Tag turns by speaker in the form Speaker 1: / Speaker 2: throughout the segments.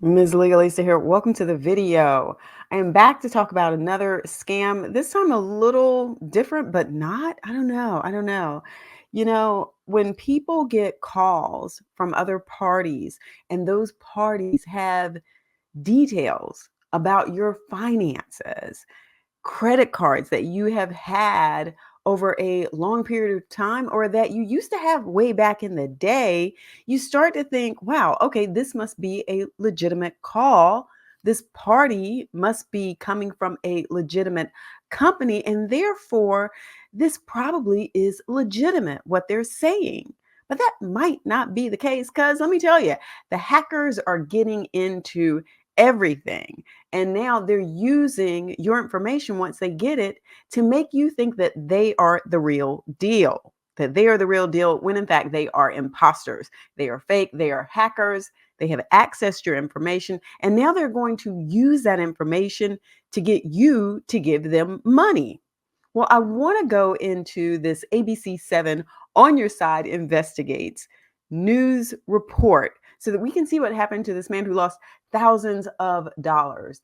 Speaker 1: Ms. Legalista here. Welcome to the video. I am back to talk about another scam. This time a little different, but not. I don't know. I don't know. When people get calls from other parties and those parties have details about your finances, credit cards that you have had over a long period of time or that you used to have way back in the day, you start to think, wow, okay, this must be a legitimate call. This party must be coming from a legitimate company, and therefore, this probably is legitimate what they're saying. But that might not be the case because let me tell you, the hackers are getting into everything. And now they're using your information once they get it to make you think that they are the real deal, that they are the real deal when in fact they are imposters. They are fake, they are hackers, they have accessed your information, and now they're going to use that information to get you to give them money. Well, I want to go into this ABC7 On Your Side Investigates news report so that we can see what happened to this man who lost thousands of dollars,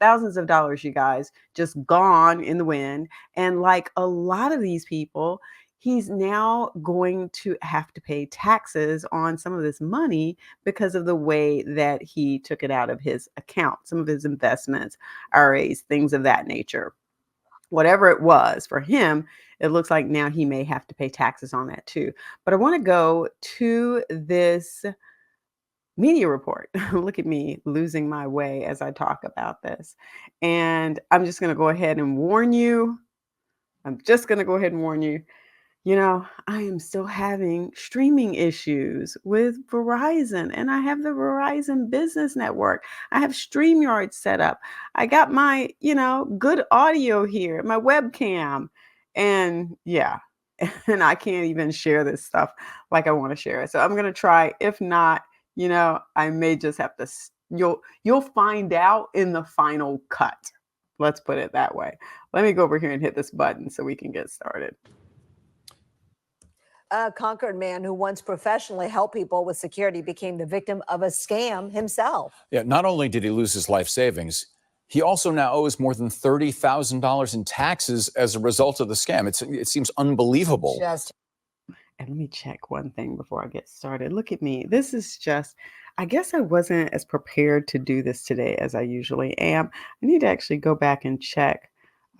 Speaker 1: you guys, just gone in the wind. And like a lot of these people, he's now going to have to pay taxes on some of this money because of the way that he took it out of his account, some of his investments, IRAs, things of that nature. Whatever it was for him, it looks like now he may have to pay taxes on that too. But I want to go to this media report. Look at me losing my way as I talk about this. And I'm just going to go ahead and warn you. I am still having streaming issues with Verizon, and I have the Verizon Business Network. I have StreamYard set up. I got my, good audio here, my webcam. And yeah, and I can't even share this stuff like I want to share it. So I'm going to try. If not, I may just have to you'll find out in the final cut. Let's put it that way. Let me go over here and hit this button so we can get started.
Speaker 2: A Concord man who once professionally helped people with security became the victim of a scam himself.
Speaker 3: Yeah, not only did he lose his life savings, he also now owes more than $30,000 in taxes as a result of the scam. It seems unbelievable.
Speaker 1: And let me check one thing before I get started. Look at me. This is just, I guess I wasn't as prepared to do this today as I usually am. I need to actually go back and check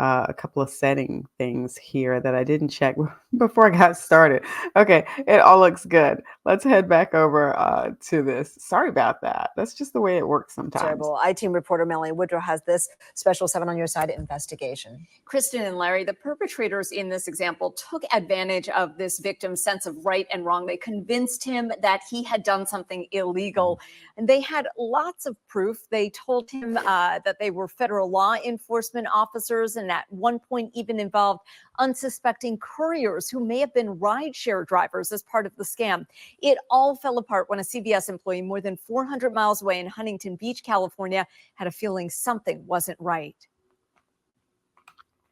Speaker 1: a couple of setting things here that I didn't check before I got started. Okay, it all looks good. Let's head back over to this. Sorry about that. That's just the way it works sometimes.
Speaker 2: Terrible. I-Team reporter Melanie Woodrow has this special 7 on Your Side investigation.
Speaker 4: Kristen and Larry, the perpetrators in this example took advantage of this victim's sense of right and wrong. They convinced him that he had done something illegal, and they had lots of proof. They told him that they were federal law enforcement officers, and at one point even involved unsuspecting couriers who may have been rideshare drivers as part of the scam. It all fell apart when a CVS employee more than 400 miles away in Huntington Beach, California, had a feeling something wasn't right.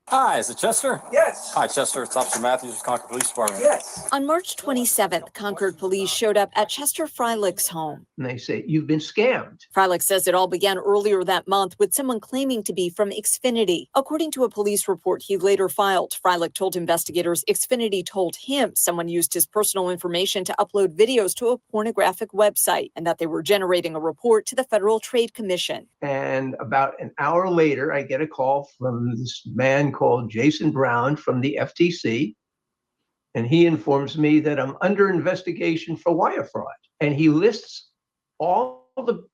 Speaker 5: Hi, is it Chester?
Speaker 6: Yes.
Speaker 5: Hi, Chester. It's Officer Matthews with Concord Police Department.
Speaker 6: Yes.
Speaker 4: On March 27th, Concord police showed up at Chester Freilich's home.
Speaker 6: And they say, you've been scammed.
Speaker 4: Freilich says it all began earlier that month with someone claiming to be from Xfinity. According to a police report he later filed, Freilich told investigators Xfinity told him someone used his personal information to upload videos to a pornographic website and that they were generating a report to the Federal Trade Commission.
Speaker 6: And about an hour later, I get a call from this man called Jason Brown from the FTC. And he informs me that I'm under investigation for wire fraud. And he lists all the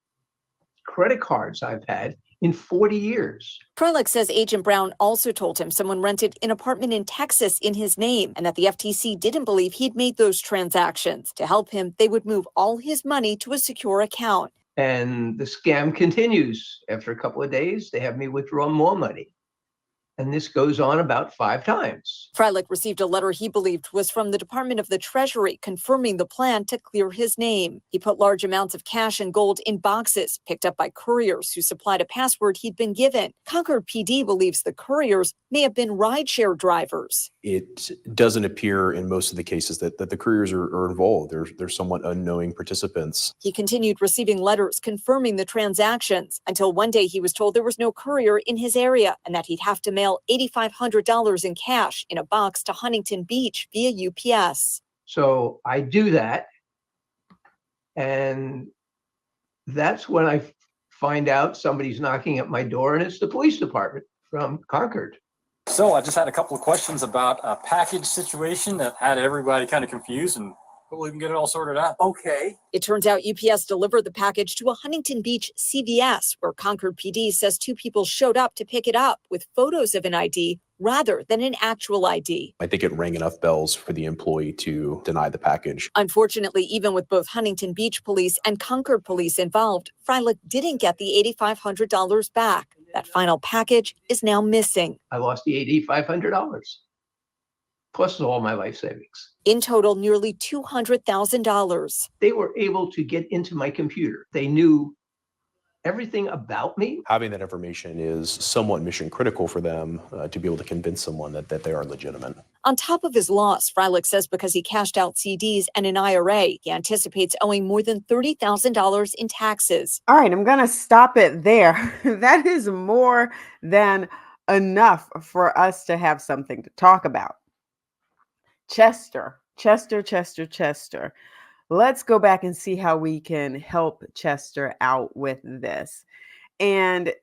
Speaker 6: credit cards I've had in 40 years.
Speaker 4: Freilich says Agent Brown also told him someone rented an apartment in Texas in his name and that the FTC didn't believe he'd made those transactions. To help him, they would move all his money to a secure account.
Speaker 6: And the scam continues. After a couple of days, they have me withdraw more money. And this goes on about 5 times.
Speaker 4: Freilich received a letter he believed was from the Department of the Treasury confirming the plan to clear his name. He put large amounts of cash and gold in boxes picked up by couriers who supplied a password he'd been given. Concord PD believes the couriers may have been rideshare drivers.
Speaker 7: it doesn't appear in most of the cases that the couriers are involved. They're somewhat unknowing participants.
Speaker 2: He continued receiving letters confirming the transactions until one day he was told there was no courier in his area and that he'd have to mail $8,500 in cash in a box to Huntington Beach via UPS.
Speaker 6: So I do that. And that's when I find out somebody's knocking at my door, and it's the police department from Concord.
Speaker 5: So I just had a couple of questions about a package situation that had everybody kind of confused, and hopefully we can get it all sorted out.
Speaker 6: Okay.
Speaker 2: It turns out UPS delivered the package to a Huntington Beach CVS, where Concord PD says two people showed up to pick it up with photos of an ID rather than an actual ID.
Speaker 7: I think it rang enough bells for the employee to deny the package.
Speaker 2: Unfortunately, even with both Huntington Beach police and Concord police involved, Freilich didn't get the $8,500 back. That final package is now missing.
Speaker 6: I lost the $8,500 plus all my life savings.
Speaker 2: In total, nearly $200,000.
Speaker 6: They were able to get into my computer. They knew everything about me.
Speaker 7: Having that information is somewhat mission critical for them to be able to convince someone that they are legitimate.
Speaker 2: On top of his loss, Freilich says because he cashed out CDs and an IRA, he anticipates owing more than $30,000 in taxes.
Speaker 1: All right, I'm going to stop it there. That is more than enough for us to have something to talk about. Chester. Let's go back and see how we can help Chester out with this. And,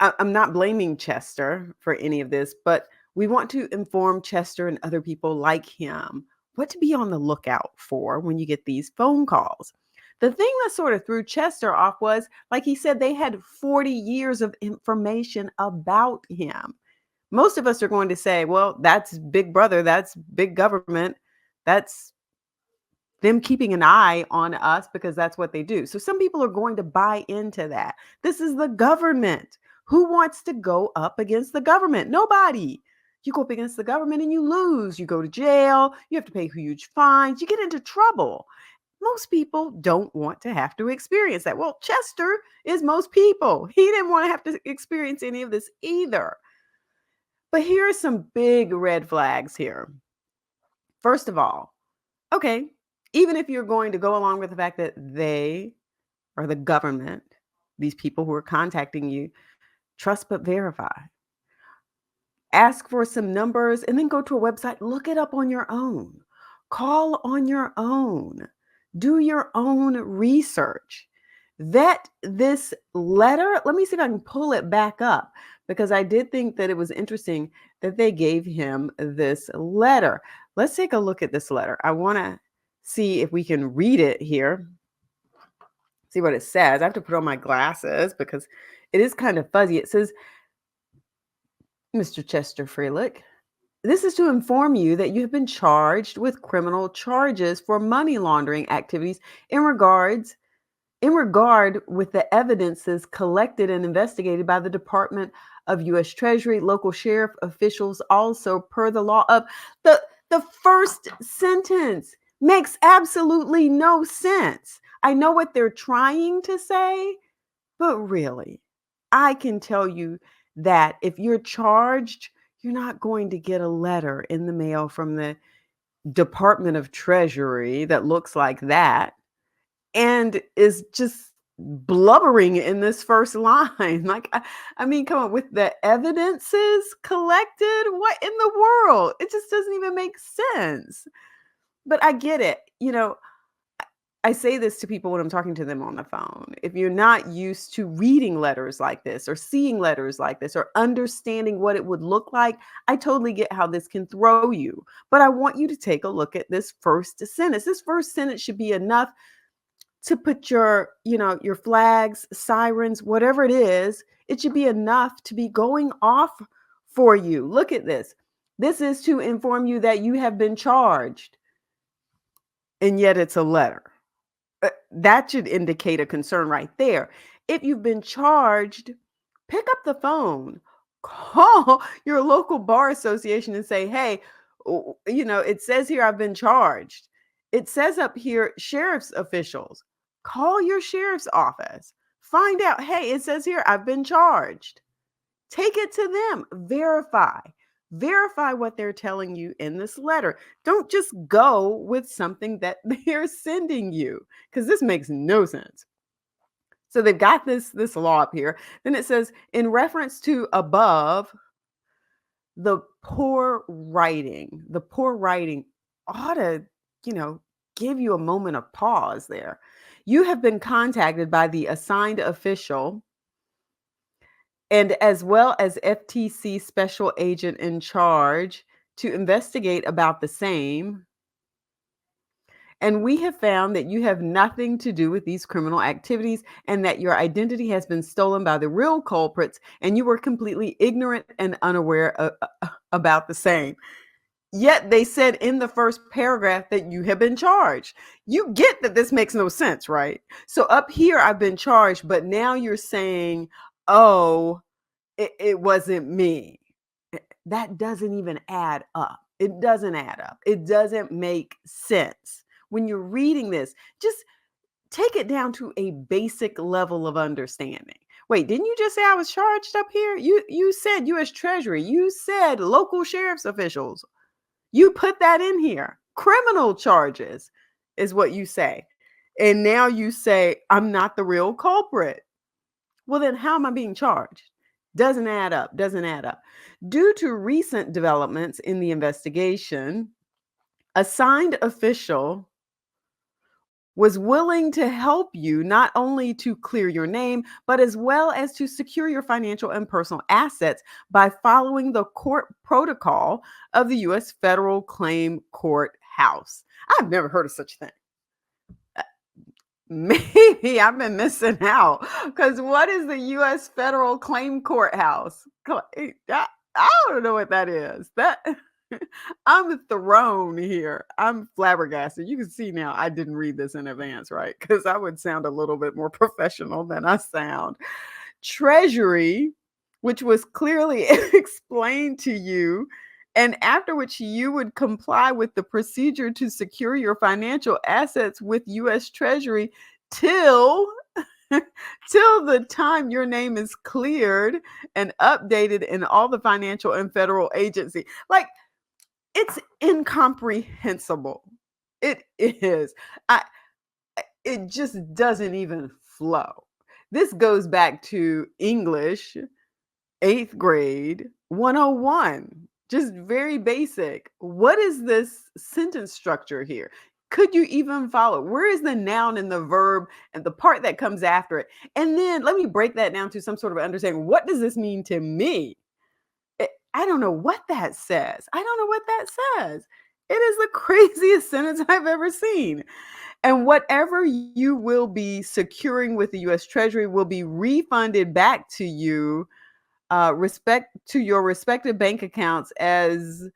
Speaker 1: I'm not blaming Chester for any of this, but we want to inform Chester and other people like him what to be on the lookout for when you get these phone calls. The thing that sort of threw Chester off was, like he said, they had 40 years of information about him. Most of us are going to say, well, that's Big Brother, that's big government, that's them keeping an eye on us because that's what they do. So some people are going to buy into that. This is the government. Who wants to go up against the government? Nobody. You go up against the government and you lose. You go to jail. You have to pay huge fines. You get into trouble. Most people don't want to have to experience that. Well, Chester is most people. He didn't want to have to experience any of this either. But here are some big red flags here. First of all, okay, even if you're going to go along with the fact that they are the government, these people who are contacting you, trust but verify. Ask for some numbers and then go to a website, look it up on your own. Call on your own. Do your own research. Vet this letter. Let me see if I can pull it back up because I did think that it was interesting that they gave him this letter. Let's take a look at this letter. I want to see if we can read it here. See what it says. I have to put on my glasses because it is kind of fuzzy. It says, Mr. Chester Freilich, this is to inform you that you have been charged with criminal charges for money laundering activities in regard with the evidences collected and investigated by the Department of U.S. Treasury, local sheriff officials, also per the law of the first sentence makes absolutely no sense. I know what they're trying to say, but really, I can tell you that if you're charged, you're not going to get a letter in the mail from the Department of Treasury that looks like that and is just blubbering in this first line. Like, I mean, come on, with the evidences collected, what in the world? It just doesn't even make sense. But I get it. I say this to people when I'm talking to them on the phone. If you're not used to reading letters like this or seeing letters like this or understanding what it would look like, I totally get how this can throw you. But I want you to take a look at this first sentence. This first sentence should be enough to put your flags, sirens, whatever it is. It should be enough to be going off for you. Look at this. This is to inform you that you have been charged. And yet it's a letter. That should indicate a concern right there. If you've been charged, pick up the phone, call your local bar association and say, hey, it says here I've been charged. It says up here, sheriff's officials. Call your sheriff's office. Find out, hey, it says here I've been charged. Take it to them. Verify. Verify what they're telling you in this letter. Don't just go with something that they're sending you, because this makes no sense. So they've got this law up here. Then it says, in reference to above, the poor writing ought to, you know, give you a moment of pause there. You have been contacted by the assigned official and as well as FTC special agent in charge to investigate about the same. And we have found that you have nothing to do with these criminal activities and that your identity has been stolen by the real culprits and you were completely ignorant and unaware about the same. Yet they said in the first paragraph that you have been charged. You get that this makes no sense, right? So up here, I've been charged, but now you're saying, oh, it wasn't me. That doesn't even add up. It doesn't add up. It doesn't make sense. When you're reading this, just take it down to a basic level of understanding. Wait, didn't you just say I was charged up here? You said U.S. Treasury. You said local sheriff's officials. You put that in here. Criminal charges is what you say. And now you say, I'm not the real culprit. Well, then how am I being charged? Doesn't add up. Doesn't add up. Due to recent developments in the investigation, assigned official was willing to help you not only to clear your name, but as well as to secure your financial and personal assets by following the court protocol of the U.S. Federal Claim Court House. I've never heard of such a thing. Maybe I've been missing out, because what is the U.S. Federal Claim Courthouse? I don't know what that is. That I'm thrown here. I'm flabbergasted. You can see now I didn't read this in advance, right? Because I would sound a little bit more professional than I sound. Treasury, which was clearly explained to you, and after which you would comply with the procedure to secure your financial assets with U.S. Treasury till the time your name is cleared and updated in all the financial and federal agency. Like, it's incomprehensible. It is. It just doesn't even flow. This goes back to English 8th grade 101. Just very basic. What is this sentence structure here? Could you even follow? Where is the noun and the verb and the part that comes after it? And then let me break that down to some sort of understanding. What does this mean to me? I don't know what that says. I don't know what that says. It is the craziest sentence I've ever seen. And whatever you will be securing with the U.S. Treasury will be refunded back to you, respect to your respective bank accounts as,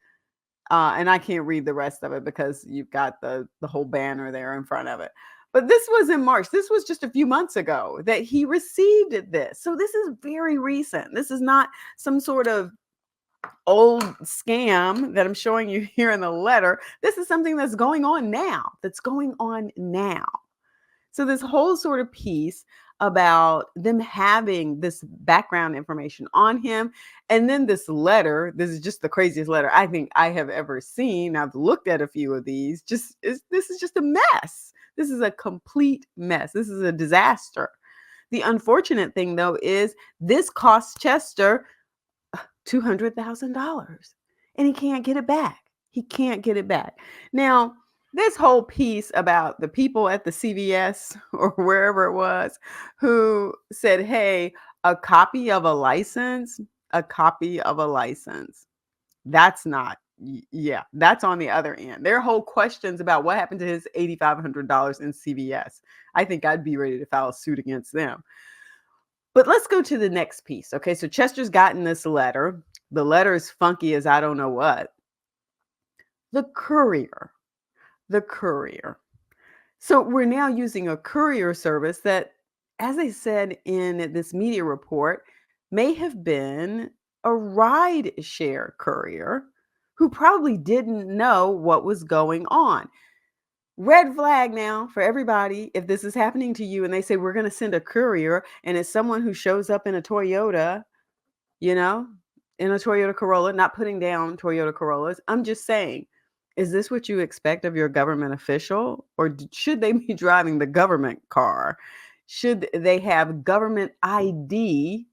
Speaker 1: and I can't read the rest of it because you've got the whole banner there in front of it. But this was in March. This was just a few months ago that he received this. So this is very recent. This is not some sort of old scam that I'm showing you here in the letter. This is something that's going on now. So this whole sort of piece about them having this background information on him, and then this letter, this is just the craziest letter I think I have ever seen. I've looked at a few of these. This is just a mess. This is a complete mess. This is a disaster. The unfortunate thing, though, is this cost Chester $200,000 and he can't get it back. He can't get it back. Now, this whole piece about the people at the CVS or wherever it was who said, hey, a copy of a license. That's not, yeah, that's on the other end. There are whole questions about what happened to his $8,500 in CVS. I think I'd be ready to file a suit against them. But let's go to the next piece. Okay, so Chester's gotten this letter. The letter is funky as I don't know what. The courier. So we're now using a courier service that, as I said in this media report, may have been a ride share courier who probably didn't know what was going on. Red flag now for everybody. If this is happening to you and they say, we're going to send a courier and it's someone who shows up in a Toyota, you know, in a Toyota Corolla, not putting down Toyota Corollas. I'm just saying, is this what you expect of your government official? Or should they be driving the government car? Should they have government ID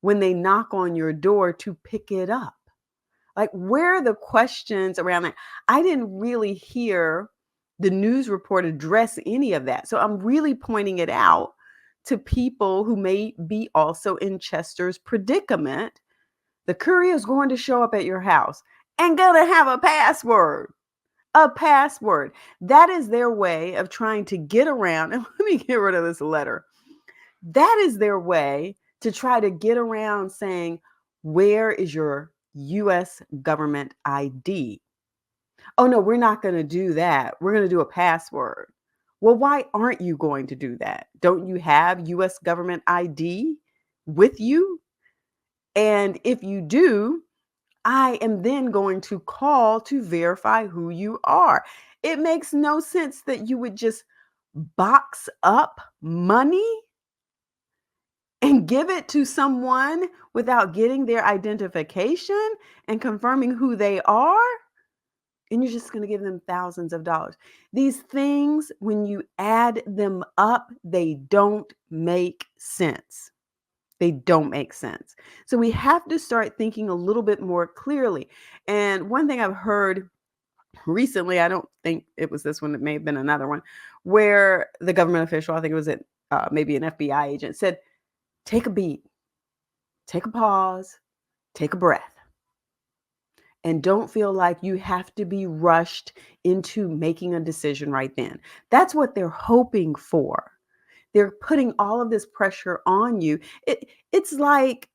Speaker 1: when they knock on your door to pick it up? Like, where are the questions around that? I didn't really hear the news report address any of that. So I'm really pointing it out to people who may be also in Chester's predicament. The courier is going to show up at your house and gonna have a password. A password. That is their way of trying to get around. And let me get rid of this letter. That is their way to try to get around saying, where is your US government ID? Oh, no, we're not going to do that. We're going to do a password. Well, why aren't you going to do that? Don't you have US government ID with you? And if you do, I am then going to call to verify who you are. It makes no sense that you would just box up money and give it to someone without getting their identification and confirming who they are. And you're just going to give them thousands of dollars. These things, when you add them up, they don't make sense. They don't make sense. So we have to start thinking a little bit more clearly. And one thing I've heard recently, I don't think it was this one, it may have been another one, where the government official, I think it was maybe an FBI agent, said, take a beat, take a pause, take a breath. And don't feel like you have to be rushed into making a decision right then. That's what they're hoping for. They're putting all of this pressure on you. It's like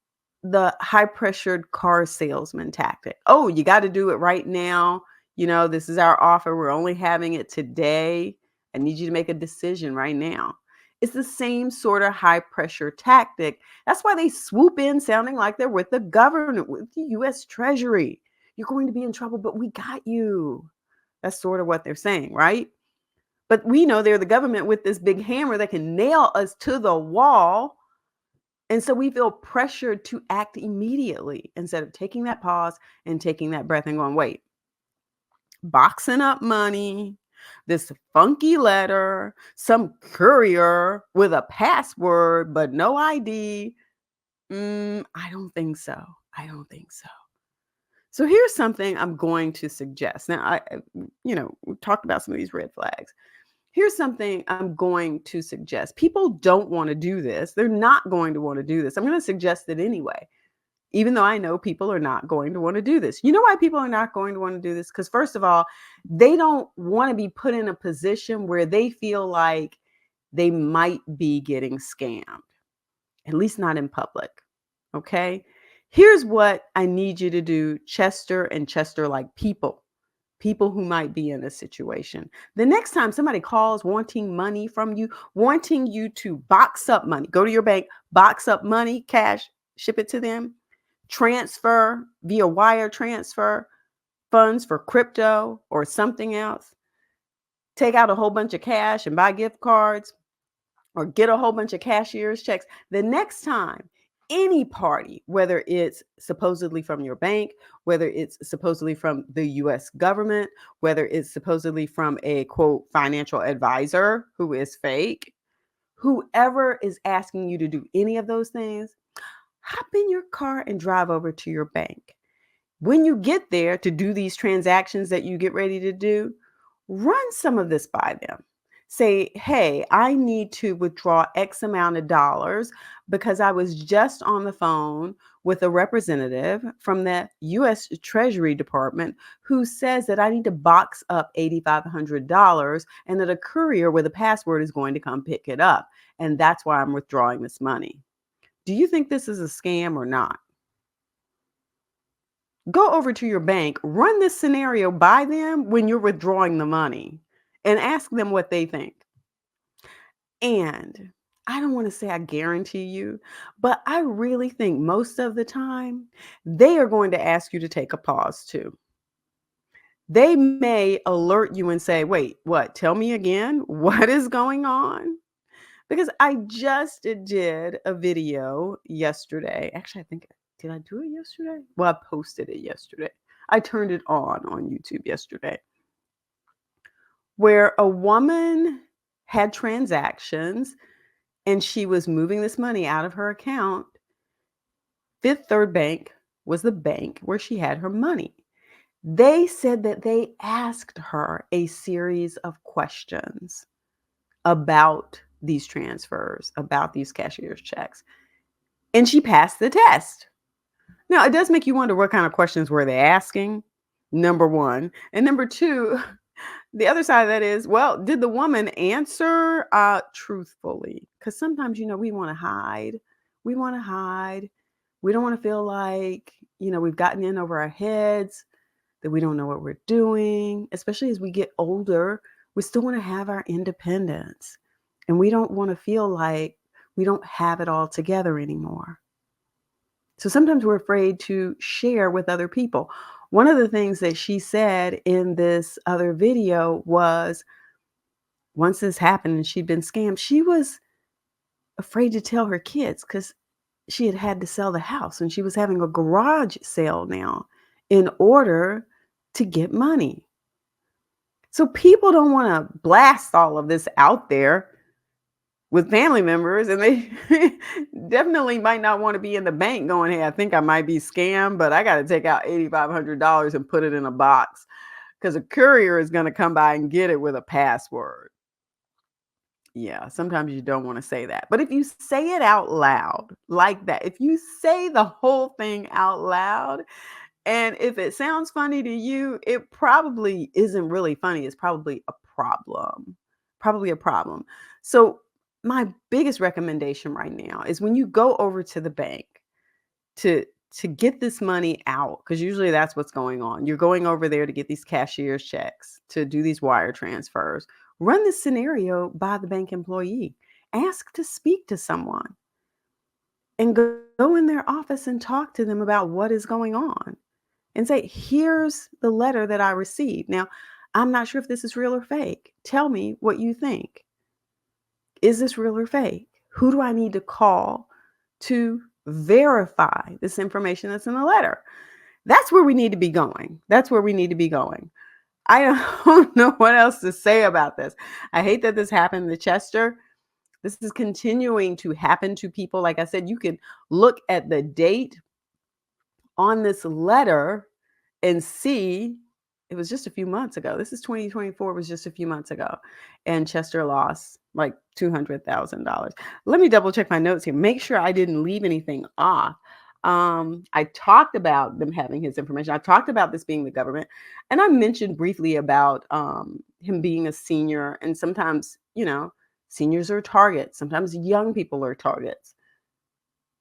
Speaker 1: the high pressured car salesman tactic. Oh, you got to do it right now. You know, this is our offer. We're only having it today. I need you to make a decision right now. It's the same sort of high pressure tactic. That's why they swoop in sounding like they're with the government, with the US Treasury. You're going to be in trouble, but we got you. That's sort of what they're saying, right? But we know they're the government with this big hammer that can nail us to the wall. And so we feel pressured to act immediately instead of taking that pause and taking that breath and going, wait, boxing up money, this funky letter, some courier with a password, but no ID. I don't think so. I don't think so. So here's something I'm going to suggest. Now, we talked about some of these red flags. Here's something I'm going to suggest. People don't want to do this. They're not going to want to do this. I'm going to suggest it anyway, even though I know people are not going to want to do this. You know why people are not going to want to do this? Because first of all, they don't want to be put in a position where they feel like they might be getting scammed, at least not in public. Okay? Here's what I need you to do, Chester and Chester-like people who might be in a situation. The next time somebody calls wanting money from you, wanting you to box up money, go to your bank, box up money, cash, ship it to them, transfer via wire transfer funds for crypto or something else, take out a whole bunch of cash and buy gift cards or get a whole bunch of cashier's checks. The next time any party, whether it's supposedly from your bank, whether it's supposedly from the US government, whether it's supposedly from a quote financial advisor who is fake, whoever is asking you to do any of those things, hop in your car and drive over to your bank. When you get there to do these transactions that you get ready to do, run some of this by them. Say, hey, I need to withdraw X amount of dollars because I was just on the phone with a representative from the US Treasury Department who says that I need to box up $8,500 and that a courier with a password is going to come pick it up. And that's why I'm withdrawing this money. Do you think this is a scam or not? Go over to your bank, run this scenario by them when you're withdrawing the money and ask them what they think. And I don't want to say I guarantee you, but I really think most of the time they are going to ask you to take a pause too. They may alert you and say, wait, what? Tell me again, what is going on? Because I just did a video yesterday. Actually, I think Did I do it yesterday? Well, I posted it yesterday. I turned it on YouTube yesterday, where a woman had transactions and she was moving this money out of her account. Fifth Third Bank was the bank where she had her money. They said that they asked her a series of questions about these transfers, about these cashier's checks, and she passed the test. Now, it does make you wonder what kind of questions were they asking, number one. And number two, the other side of that is, well, did the woman answer truthfully? Because sometimes, we want to hide. We want to hide. We don't want to feel like, we've gotten in over our heads, that we don't know what we're doing, especially as we get older. We still want to have our independence. And we don't want to feel like we don't have it all together anymore. So sometimes we're afraid to share with other people. One of the things that she said in this other video was, once this happened and she'd been scammed, she was afraid to tell her kids because she had to sell the house and she was having a garage sale now in order to get money. So people don't want to blast all of this out there with family members, and they definitely might not want to be in the bank going, hey, I think I might be scammed, but I got to take out $8,500 and put it in a box because a courier is going to come by and get it with a password. Yeah, sometimes you don't want to say that. But if you say it out loud like that, if you say the whole thing out loud, and if it sounds funny to you, it probably isn't really funny. It's probably a problem. Probably a problem. So, my biggest recommendation right now is when you go over to the bank to get this money out, because usually that's what's going on. You're going over there to get these cashier's checks, to do these wire transfers. Run this scenario by the bank employee. Ask to speak to someone and go in their office and talk to them about what is going on and say, here's the letter that I received. Now, I'm not sure if this is real or fake. Tell me what you think. Is this real or fake? Who do I need to call to verify this information that's in the letter? That's where we need to be going. That's where we need to be going. I don't know what else to say about this. I hate that this happened to Chester. This is continuing to happen to people. Like I said, you can look at the date on this letter and see it was just a few months ago. This is 2024, was just a few months ago. And Chester lost like $200,000. Let me double check my notes here. Make sure I didn't leave anything off. I talked about them having his information. I talked about this being the government. And I mentioned briefly about him being a senior. And sometimes, seniors are targets. Sometimes young people are targets.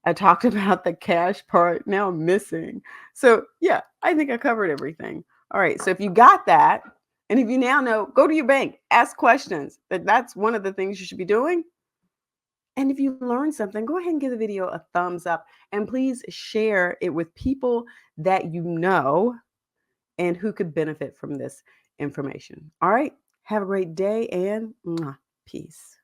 Speaker 1: I talked about the cash part. Now I'm missing. So yeah, I think I covered everything. All right. So if you got that, and if you now know, go to your bank, ask questions. That's one of the things you should be doing. And if you learned something, go ahead and give the video a thumbs up. And please share it with people that you know and who could benefit from this information. All right. Have a great day and peace.